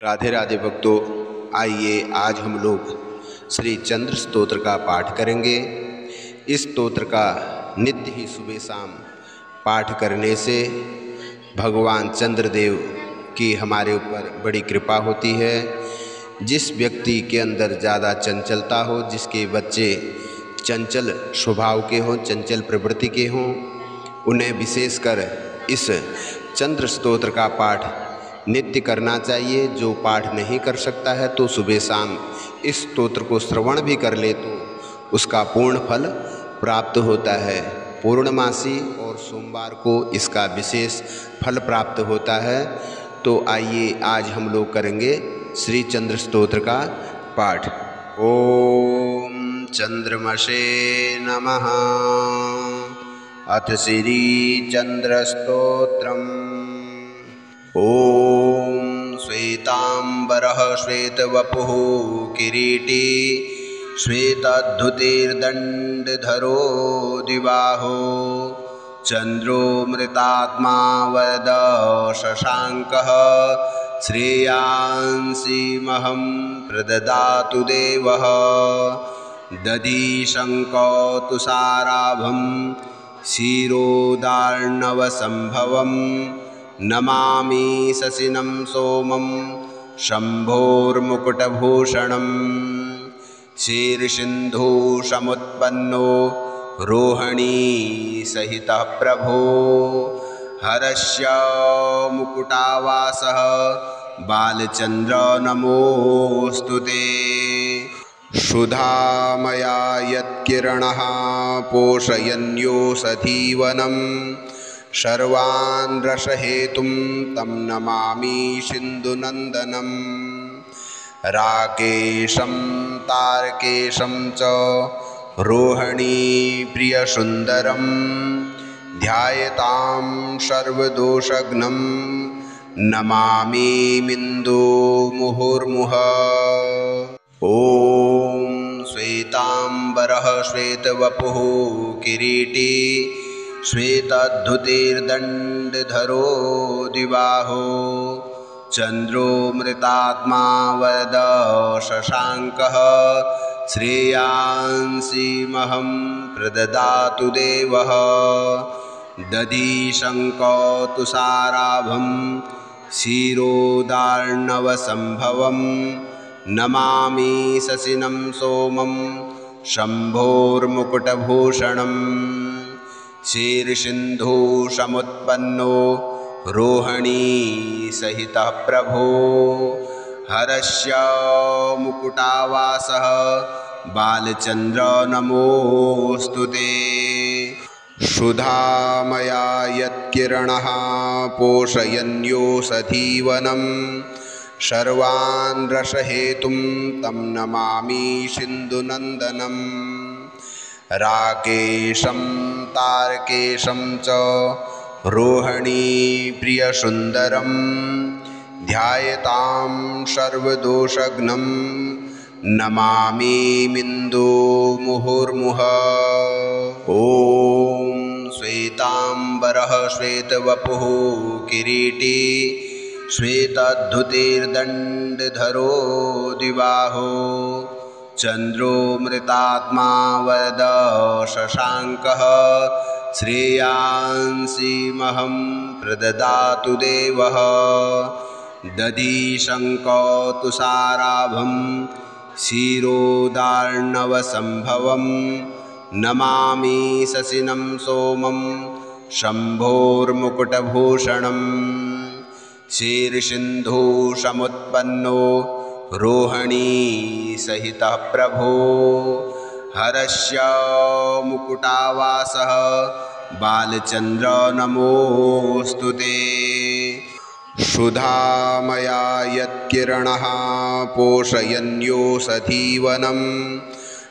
राधे राधे भक्तों, आइए आज हम लोग श्री चंद्र स्तोत्र का पाठ करेंगे। इस स्तोत्र का नित्य ही सुबह शाम पाठ करने से भगवान चंद्रदेव की हमारे ऊपर बड़ी कृपा होती है। जिस व्यक्ति के अंदर ज़्यादा चंचलता हो, जिसके बच्चे चंचल स्वभाव के हों, चंचल प्रवृत्ति के हों, उन्हें विशेषकर इस चंद्र स्तोत्र का पाठ नित्य करना चाहिए। जो पाठ नहीं कर सकता है तो सुबह शाम इस स्तोत्र को श्रवण भी कर ले तो उसका पूर्ण फल प्राप्त होता है। पूर्णमासी और सोमवार को इसका विशेष फल प्राप्त होता है। तो आइए आज हम लोग करेंगे श्री चंद्र स्तोत्र का पाठ। ओम चंद्रमसे नमः। अथ श्री चंद्र स्तोत्रम्। ओम श्वेतांबरः श्वेतवपुः किरीटी श्वेतद्युतिर्दण्डधरो द्विबाहो चंद्रो मृतात्मा वरद शशाङ्कः श्रेयांसि महं प्रददातु देवः। दधीशङ्को तुषाराभं क्षीरोदार्णवसम्भवम् नमामि शशिनं सोमं शम्भोर्मुकुटभूषणम्। शीर्षसिन्धुसमुत्पन्नो रोहिणी सहितः प्रभो हरस्य मुकुटावासः बालचन्द्र नमोऽस्तुते। सुधामया यत्किरणः पोषयन्योषधीवनम् सर्वान् रसहेतुं तं नमामि सिन्धुनन्दनम्। राकेशं तारकेशं च रोहिणी प्रियसुन्दरं ध्यायतां सर्वदोषघ्नं नमामि मिन्दुमुहुर्मुहुः। ॐ श्वेतांबरः श्वेतवपुः किरीटी श्वेतद्युतिर्दण्डधरो द्विबाहो चंद्रो मृतात्मा वरद शशाङ्कः श्रेयांसि महं प्रददातु देवः। दधीशङ्को तुषाराभं क्षीरोदार्णवसम्भवम् नमामि शशिनं सोमं शम्भोर्मुकुटभूषणम्। शीर्षसिन्धुसमुत्पन्नो रोहिणी सहितः प्रभो हरस्य मुकुटावासः बालचन्द्र नमोऽस्तुते। सुधामया यत्किरणः पोषयन्योषधीवनं सर्वान् रसहेतुं तं नमामि सिन्धुनन्दनम्। राकेशं तारकेशं च रोहिणी प्रियसुन्दरं ध्यायतां सर्वदोषघ्नं नमामि मिन्दुमुहुर्मुहुः। ॐ श्वेतांबरः श्वेतवपुः किरीटी श्वेतद्युतिर्दण्डधरो द्विबाहो चंद्रो मृतात्मा वरद शशाङ्कः श्रेयांसि महं प्रददातु देवः। दधीशङ्को तुषाराभं क्षीरोदार्णवसम्भवम् नमामि शशिनं सोमं शम्भोर्मुकुटभूषणम्। शीर्षसिन्धुसमुत्पन्नो रोहिणी सहितः प्रभो हरस्य मुकुटावासः बालचन्द्र नमोऽस्तुते। सुधामया यत्किरणः पोषयन्योषधीवनं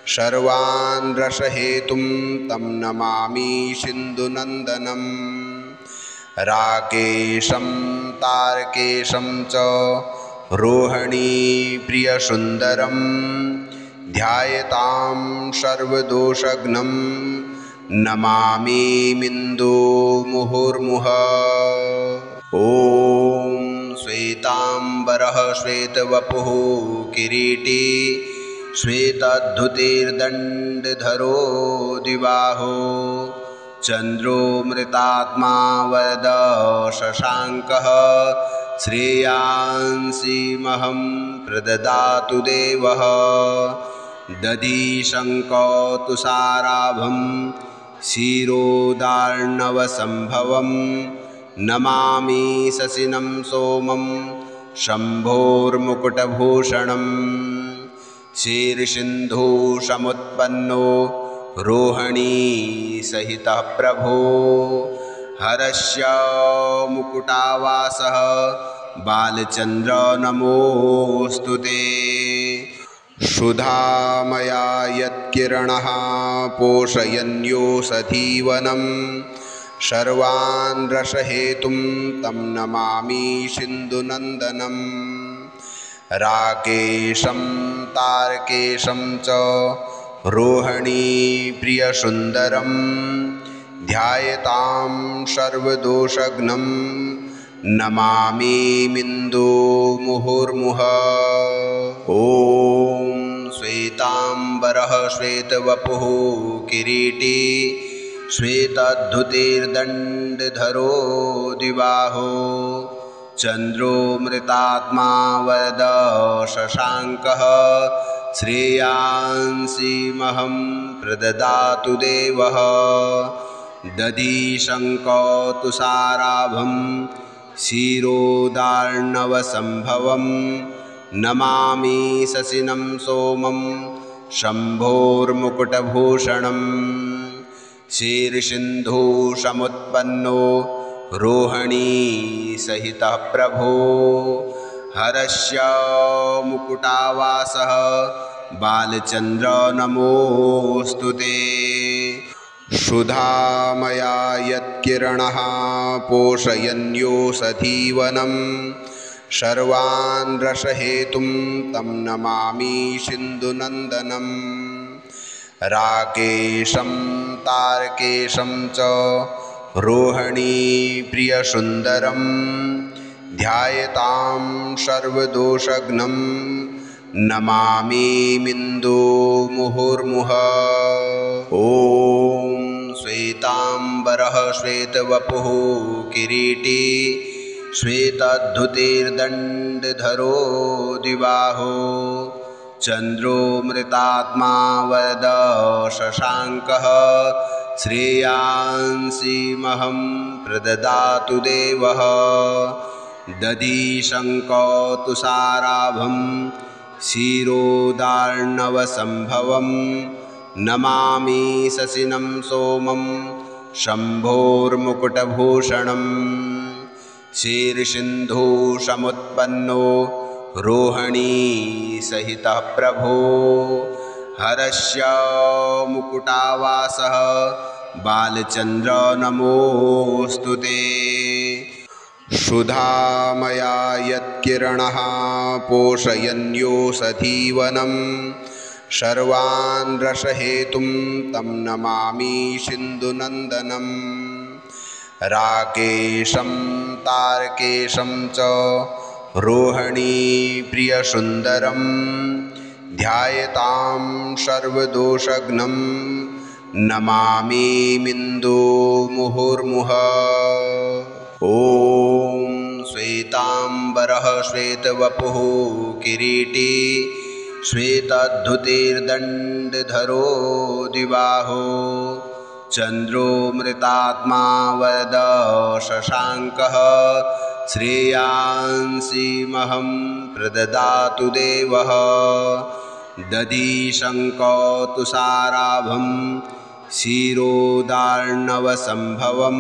सर्वान् रसहेतुं तं नमामि सिन्धुनन्दनम्। राकेशं तारकेशं च रोहिणी प्रियसुन्दरं ध्यायतां सर्वदोषघ्नं नमामि मिन्दुमुहुर्मुहुः। ॐ श्वेतांबरः श्वेताम्बरः श्वेतवपुः किरीटी श्वेतद्युतिर्दण्डधरो द्विबाहो चन्द्रो मृतात्मा वरदः शशाङ्कः श्रेयांसि महं प्रददातु देवः दधीशङ्कतुषाराभं क्षीरोदार्णवसम्भवं नमामि शशिनं सोमं शम्भोर्मुकुटभूषणम् शीर्षसिन्धुसमुत्पन्नो रोहिणी सहितः प्रभो हरस्य मुकुटावासः बालचन्द्र नमोऽस्तु ते सुधामया यत्किरणः पोषयन्योषधीवनं सर्वान् रसहेतुं तं नमामि सिन्धुनन्दनम् राकेशं तारकेशं च रोहिणी प्रियसुन्दरं ध्यायतां सर्वदोषघ्नं नमामि मिन्दुमुहुर्मुहुः ॐ श्वेताम्बरः श्वेतवपुः किरीटी श्वेतद्युतिर्दण्डधरो द्विबाहो चन्द्रो मृतात्मा वरदः शशाङ्कः श्रेयांसि महं प्रददातु देवः दधीशङ्कतुषाराभं क्षीरोदार्णवसम्भवं नमामि शशिनं सोमं शम्भोर्मुकुटभूषणम् शीर्षसिन्धुसमुत्पन्नो रोहिणी सहितः प्रभो हरस्य मुकुटावासः बालचन्द्र नमोऽस्तु ते सुधामया यत्किरणः पोषयन्योषधीवनं सर्वान् रसहेतुं तं नमामि सिन्धुनन्दनम् राकेशं तारकेशं च रोहिणी प्रियसुन्दरं ध्यायतां सर्वदोषघ्नं नमामि मिन्दुमुहुर्मुहुः ॐ श्वेताम्बरः श्वेतवपुः किरीटी श्वेतद्युतिर्दण्डधरो द्विबाहो चन्द्रो मृतात्मा वरदः शशाङ्कः श्रेयांसि महं प्रददातु देवः दधीशङ्कतुषाराभं क्षीरोदार्णवसम्भवं नमामि शशिनं सोमं शम्भोर्मुकुटभूषणम् शीर्षसिन्धुसमुत्पन्नो रोहिणी सहितः प्रभो हरस्य मुकुटावासः बालचन्द्र नमोऽस्तु ते सुधामया यत्किरणः पोषयन्योषधीवनं सर्वान् रसहेतुं तं नमामि सिन्धुनन्दनम् राकेशं तारकेशं च रोहिणी प्रियसुन्दरं ध्यायतां सर्वदोषघ्नं नमामि मिन्दुमुहुर्मुहुः ॐ श्वेताम्बरः श्वेतवपुः किरीटी श्वेतद्युतिर्दण्डधरो द्विबाहो चन्द्रो मृतात्मा वरदः शशाङ्कः श्रेयांसि महं प्रददातु देवः दधीशङ्कतुषाराभं क्षीरोदार्णवसम्भवं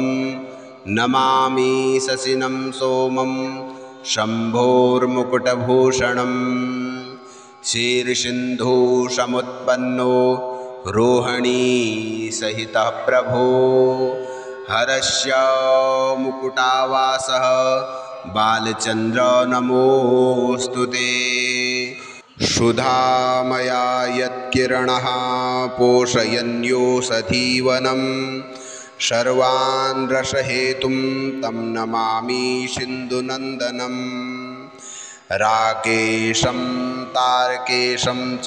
नमामि शशिनं सोमं शम्भोर्मुकुटभूषणम् शीर्षसिन्धुसमुत्पन्नो रोहिणी सहितः प्रभो हरस्य मुकुटावासः बालचन्द्र नमोऽस्तु ते सुधामया यत्किरणः पोषयन्योषधीवनं सर्वान् रसहेतुं तं नमामि सिन्धुनन्दनम् राकेशं तारकेशं च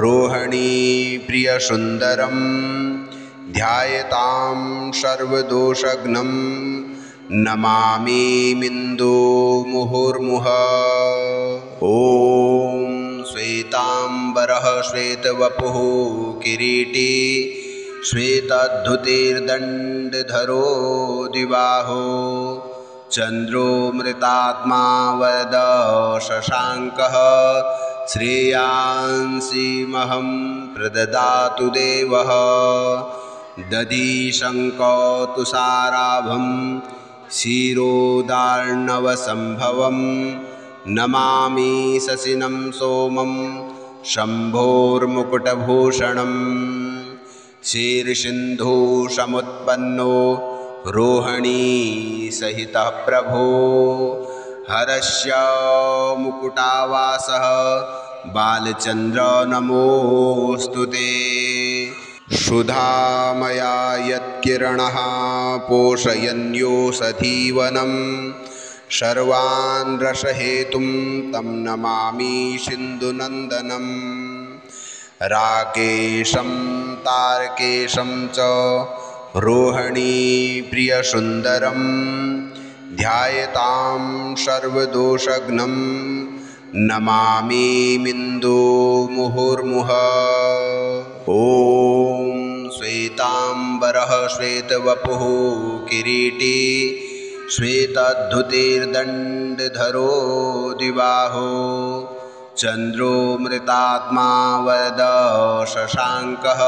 रोहिणी प्रियसुन्दरं ध्यायतां सर्वदोषघ्नं नमामिन्दुमुहुर्मुहुः। ॐ श्वेतांबरः श्वेतवपुः किरीटी श्वेतद्युतिर्दण्डधरो द्विबाहो चन्द्रो मृतात्मा वरद शशाङ्कः श्रेयांसि महं प्रददातु देवः। दधिशङ्कतुषाराभं क्षीरोदार्णवसम्भवं नमामि शशिनं सोमं शम्भोर्मुकुटभूषणं। शीर्षसिन्धुसमुत्पन्नो रोहिणी सहितः प्रभो हरस्य मुकुटावासः बालचन्द्र नमोऽस्तु ते। सुधामया यत्किरणः पोषयन्योषधीवनं सर्वान् रसहेतुं तं नमामि सिन्धुनन्दनं। राकेशं तारकेशं च रोहिणी प्रियसुन्दरं ध्यायतां सर्वदोषघ्नं नमामिन्दुमुहुर्मुहुः। ॐ श्वेतांबरः श्वेतवपुः किरीटी श्वेतद्युतिर्दण्डधरो द्विबाहो चन्द्रो मृतात्मा वरद शशाङ्कः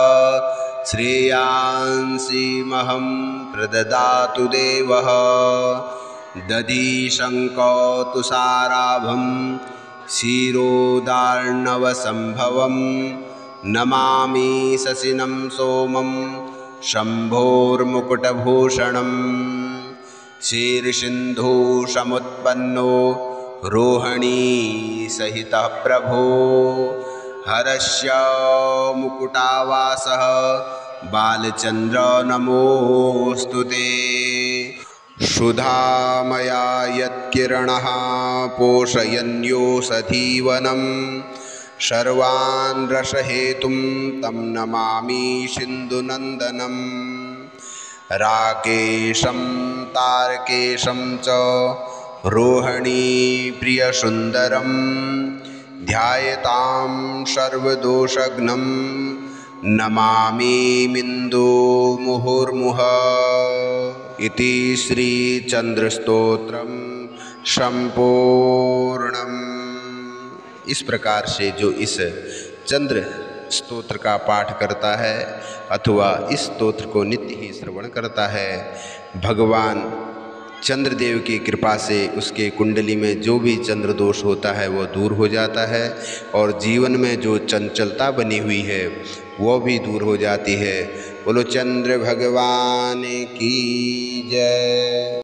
श्रेयांसि महं प्रददातु देवः। दधिशङ्कतुषाराभं क्षीरोदार्णवसम्भवं नमामि शशिनं सोमं शम्भोर्मुकुटभूषणं। शीर्षसिन्धुसमुत्पन्नो रोहिणी सहितः प्रभो हरस्य मुकुटावासः बालचन्द्र नमोऽस्तु ते। सुधामया यत्किरणः पोषयन्योषधीवनं सर्वान् रसहेतुं तं नमामि सिन्धुनन्दनं। राकेशं तारकेशं च रोहिणी प्रियसुन्दरं ध्यायतां सर्वदोषघ्नं नमामिन्दुमुहुर्मुहुः। इति श्रीचन्द्रस्तोत्रम संपूर्णम्। इस प्रकार से जो इस चंद्र स्तोत्र का पाठ करता है अथवा इस स्तोत्र को नित्य ही श्रवण करता है, भगवान चंद्रदेव की कृपा से उसके कुंडली में जो भी चंद्र दोष होता है वो दूर हो जाता है और जीवन में जो चंचलता बनी हुई है वो भी दूर हो जाती है। बोलो चंद्र भगवान की जय।